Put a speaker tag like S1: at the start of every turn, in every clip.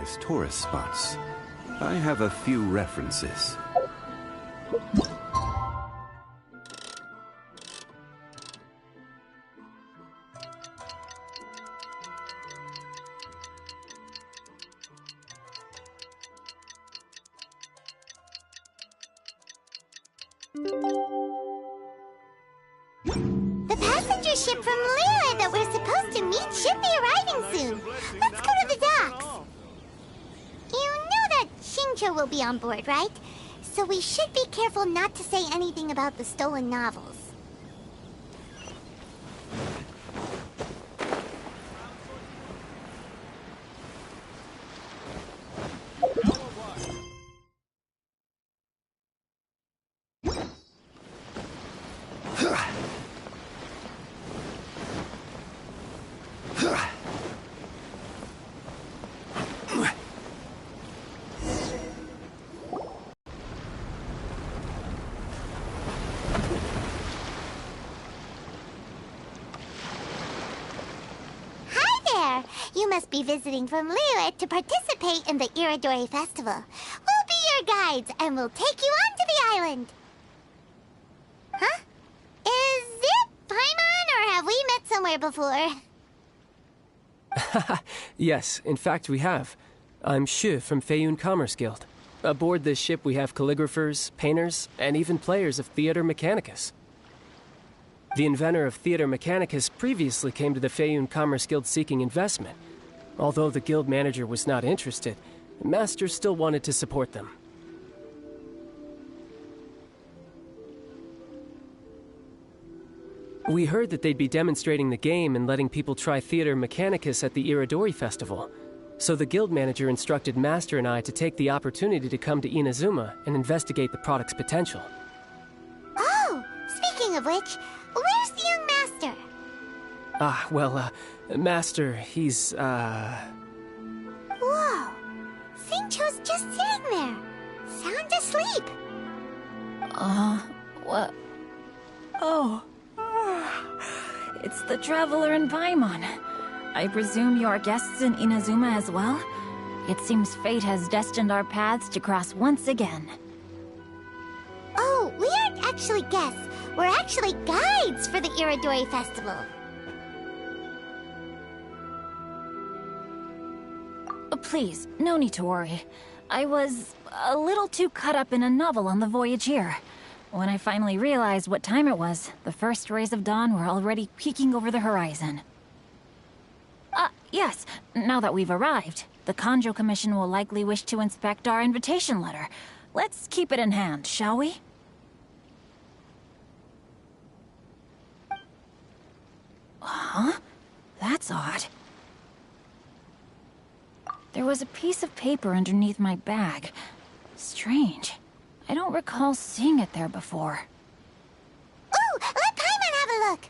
S1: famous tourist spots. I have a few references.
S2: The passenger ship from Liyue that we're supposed to meet should be arriving soon. Let's go to the docks. You know that Xingqiu will be on board, right? So we should be careful not to say anything about the stolen novels. You must be visiting from Liyue to participate in the Iridori Festival. We'll be your guides, and we'll take you onto the island. Huh? Is it Paimon, or have we met somewhere before?
S3: Yes, in fact we have. I'm Hues from Feiyun Commerce Guild. Aboard this ship we have calligraphers, painters, and even players of Theater Mechanicus. The inventor of Theater Mechanicus previously came to the Feiyun Commerce Guild seeking investment. Although the guild manager was not interested, the master still wanted to support them. We heard that they'd be demonstrating the game and letting people try Theater Mechanicus at the Iridori Festival. So the guild manager instructed Master and I to take the opportunity to come to Inazuma and investigate the product's potential.
S2: Oh, speaking of which, where's the young master?
S3: Master, he's,
S2: Whoa! Xingqiu's just sitting there, sound asleep.
S4: What? Oh. It's the Traveler and Paimon. I presume you are guests in Inazuma as well? It seems fate has destined our paths to cross once again.
S2: Oh, we aren't actually guests. We're actually guides for the Iridori Festival.
S4: Please, no need to worry. I was a little too caught up in a novel on the voyage here. When I finally realized what time it was, the first rays of dawn were already peeking over the horizon. Yes, now that we've arrived, the Kanjo Commission will likely wish to inspect our invitation letter. Let's keep it in hand, shall we? Huh? That's odd. There was a piece of paper underneath my bag. Strange. I don't recall seeing it there before.
S2: Ooh, let Paimon have a look!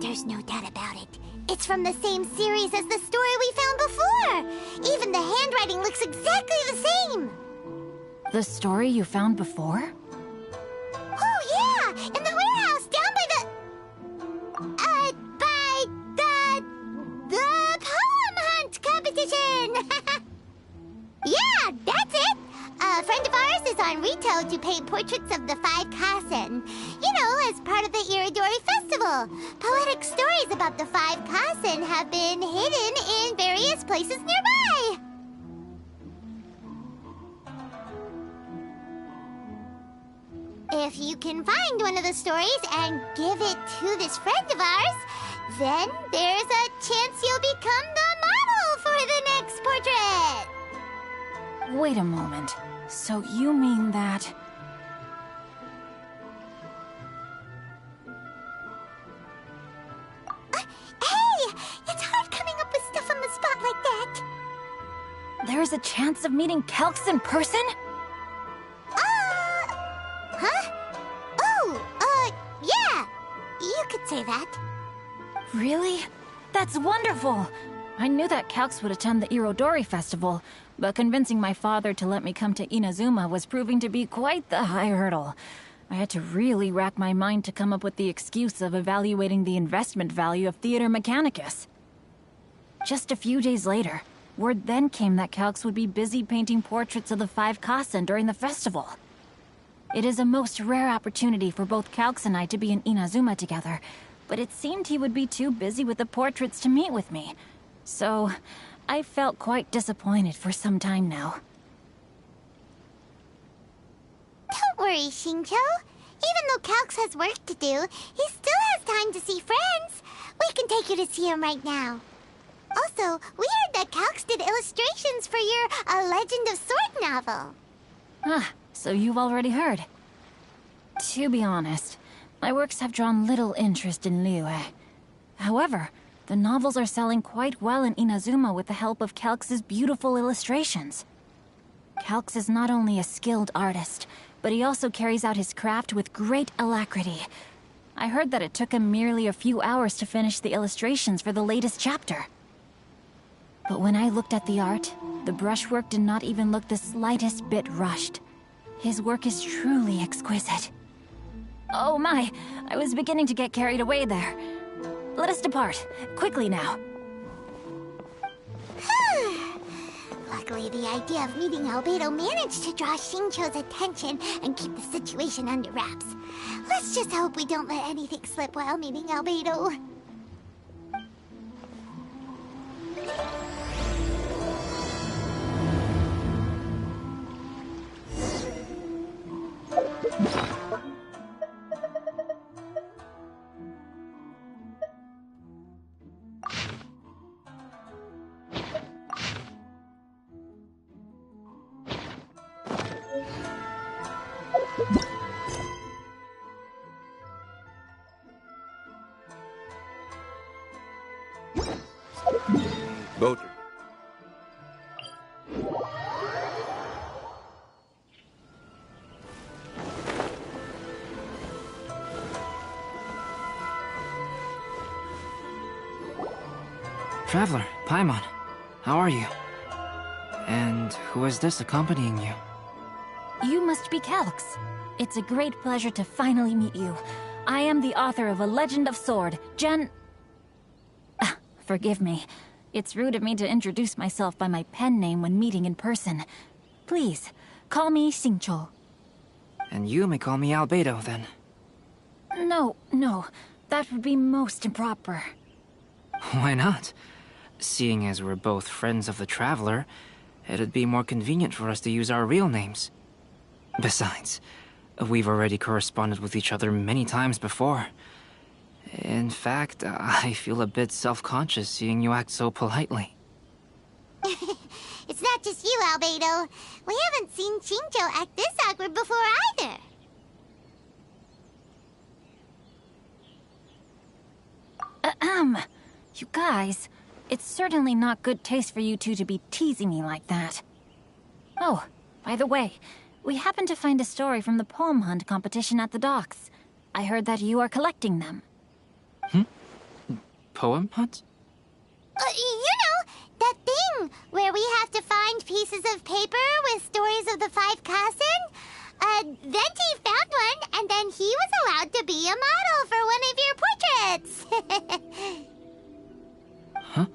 S2: There's no doubt about it. It's from the same series as the story we found before! Even the handwriting looks exactly the same!
S4: The story you found before?
S2: Oh yeah! In the warehouse down by the poem hunt competition! Yeah, that's it! A friend of ours is on Rito to paint portraits of the 5 Kasen. You know, as part of the Iridori Festival. Poetic stories about the 5 Kasen have been hidden in various places nearby. If you can find one of the stories and give it to this friend of ours, then there's a chance you'll become the model for the next portrait.
S4: Wait a moment. So you mean that...
S2: Hey! It's hard coming up with stuff on the spot like that.
S4: There's a chance of meeting Calx in person?
S2: Huh? Oh, yeah. You could say that.
S4: Really? That's wonderful! I knew that Calx would attend the Irodori Festival, but convincing my father to let me come to Inazuma was proving to be quite the high hurdle. I had to really rack my mind to come up with the excuse of evaluating the investment value of Theater Mechanicus. Just a few days later, word then came that Calx would be busy painting portraits of the 5 Kasen during the festival. It is a most rare opportunity for both Calx and I to be in Inazuma together, but it seemed he would be too busy with the portraits to meet with me. So, I felt quite disappointed for some time now.
S2: Don't worry, Shinjo. Even though Calx has work to do, he still has time to see friends. We can take you to see him right now. Also, we heard that Calx did illustrations for your A Legend of Sword novel.
S4: Ah, so you've already heard. To be honest, my works have drawn little interest in Liyue. However, the novels are selling quite well in Inazuma with the help of Calx's beautiful illustrations. Calx is not only a skilled artist, but he also carries out his craft with great alacrity. I heard that it took him merely a few hours to finish the illustrations for the latest chapter. But when I looked at the art, the brushwork did not even look the slightest bit rushed. His work is truly exquisite. Oh my, I was beginning to get carried away there. Let us depart, quickly now.
S2: Luckily, the idea of meeting Albedo managed to draw Shincho's attention and keep the situation under wraps. Let's just hope we don't let anything slip while meeting Albedo.
S1: Boat.
S5: Traveler, Paimon, how are you? And who is this accompanying you?
S4: You must be Calx. It's a great pleasure to finally meet you. I am the author of A Legend of Sword, Forgive me. It's rude of me to introduce myself by my pen name when meeting in person. Please, call me Xingqiu.
S5: And you may call me Albedo, then.
S4: No, that would be most improper.
S5: Why not? Seeing as we're both friends of the Traveler, it'd be more convenient for us to use our real names. Besides, we've already corresponded with each other many times before. In fact, I feel a bit self-conscious seeing you act so politely.
S2: It's not just you, Albedo. We haven't seen Shinjo act this awkward before either.
S4: You guys, it's certainly not good taste for you two to be teasing me like that. Oh, by the way, we happened to find a story from the poem hunt competition at the docks. I heard that you are collecting them.
S5: Poem hunt?
S2: That thing where we have to find pieces of paper with stories of the 5 Kasen. Venti found one, and then he was allowed to be a model for one of your portraits.
S5: Huh?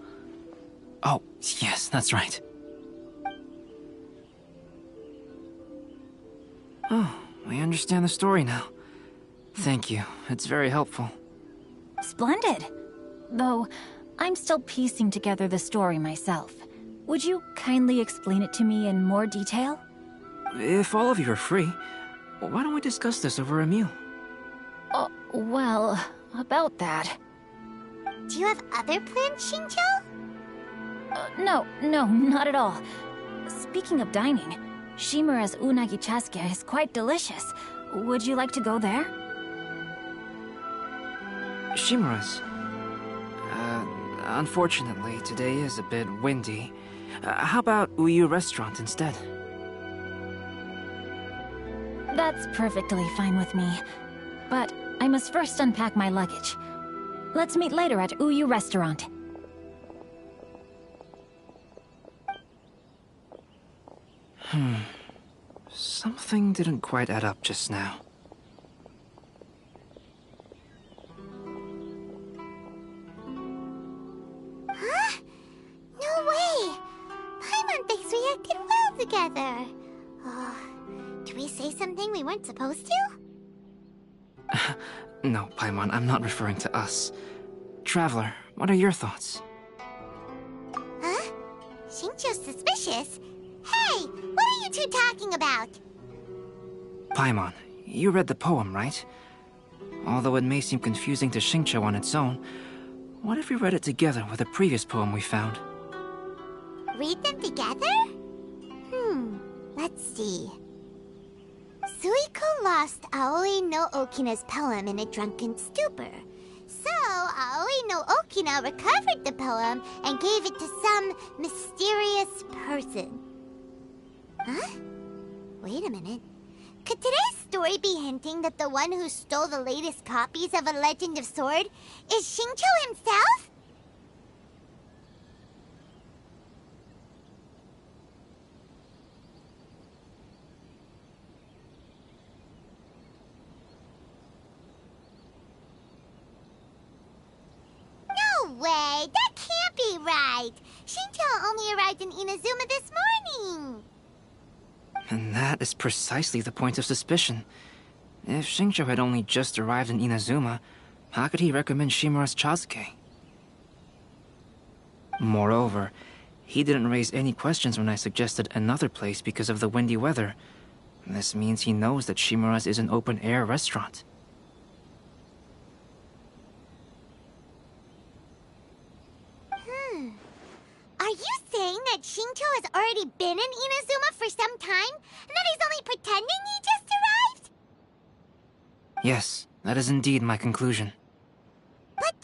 S5: Oh, yes, that's right. Oh, I understand the story now. Thank you, it's very helpful.
S4: Splendid. Though, I'm still piecing together the story myself. Would you kindly explain it to me in more detail?
S5: If all of you are free, why don't we discuss this over a meal?
S4: Well, about that.
S2: Do you have other plans, Shinjo?
S4: No, not at all. Speaking of dining, Shimura's unagi chasuke is quite delicious. Would you like to go there?
S5: Shimura's. Unfortunately, today is a bit windy. How about Uyu Restaurant instead?
S4: That's perfectly fine with me. But I must first unpack my luggage. Let's meet later at Uyu Restaurant.
S5: Something didn't quite add up just now.
S2: Huh? No way! Paimon thinks we acted well together. Did we say something we weren't supposed to?
S5: No, Paimon, I'm not referring to us. Traveler, what are your thoughts?
S2: Huh? Xingqiu's suspicious? Hey, what are you two talking about?
S5: Paimon, you read the poem, right? Although it may seem confusing to Xingqiu on its own, what if we read it together with a previous poem we found?
S2: Read them together? Let's see. Suiko lost Aoi no Okina's poem in a drunken stupor. So, Aoi no Okina recovered the poem and gave it to some mysterious person. Huh? Wait a minute. Could today's story be hinting that the one who stole the latest copies of A Legend of Sword is Xingqiu himself? No way! That can't be right! Xingqiu only arrived in Inazuma this morning!
S5: And that is precisely the point of suspicion. If Xingqiu had only just arrived in Inazuma, how could he recommend Shimura's chasuke? Moreover, he didn't raise any questions when I suggested another place because of the windy weather. This means he knows that Shimura's is an open-air restaurant.
S2: Are you saying that Xingqiu has already been in Inazuma for some time? And that he's only pretending he just arrived?
S5: Yes, that is indeed my conclusion.
S2: But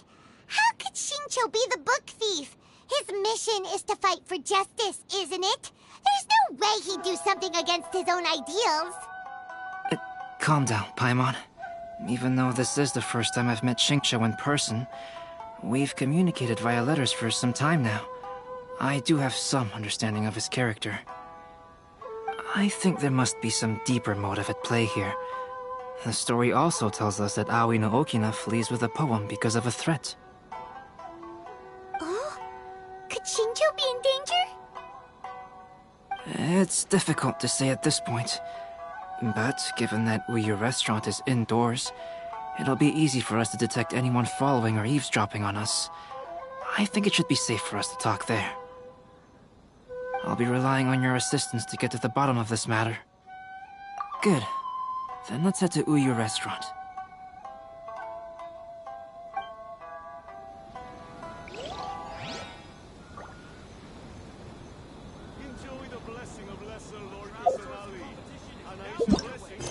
S2: how could Xingqiu be the book thief? His mission is to fight for justice, isn't it? There's no way he'd do something against his own ideals.
S5: Calm down, Paimon. Even though this is the first time I've met Xingqiu in person, we've communicated via letters for some time now. I do have some understanding of his character. I think there must be some deeper motive at play here. The story also tells us that Aoi no Okina flees with a poem because of a threat.
S2: Oh? Could Xingqiu be in danger?
S5: It's difficult to say at this point. But given that Uyu Restaurant is indoors, it'll be easy for us to detect anyone following or eavesdropping on us. I think it should be safe for us to talk there. I'll be relying on your assistance to get to the bottom of this matter. Good. Then let's head to Uyu Restaurant.
S6: Enjoy the blessing of Lesser Lord Kusanali. And I shall blessing.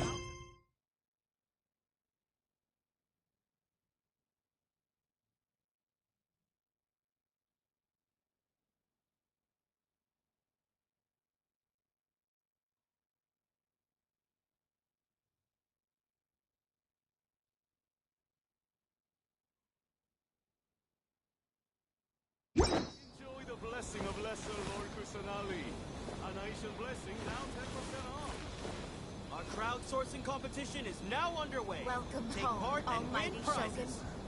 S6: Enjoy the blessing of Lesser Lord Kusanali. And I shall blessing now 10% off. Our crowdsourcing competition is now underway.
S7: Welcome
S6: Take
S7: home,
S6: part and win
S7: almighty
S6: prizes.
S7: Shogun.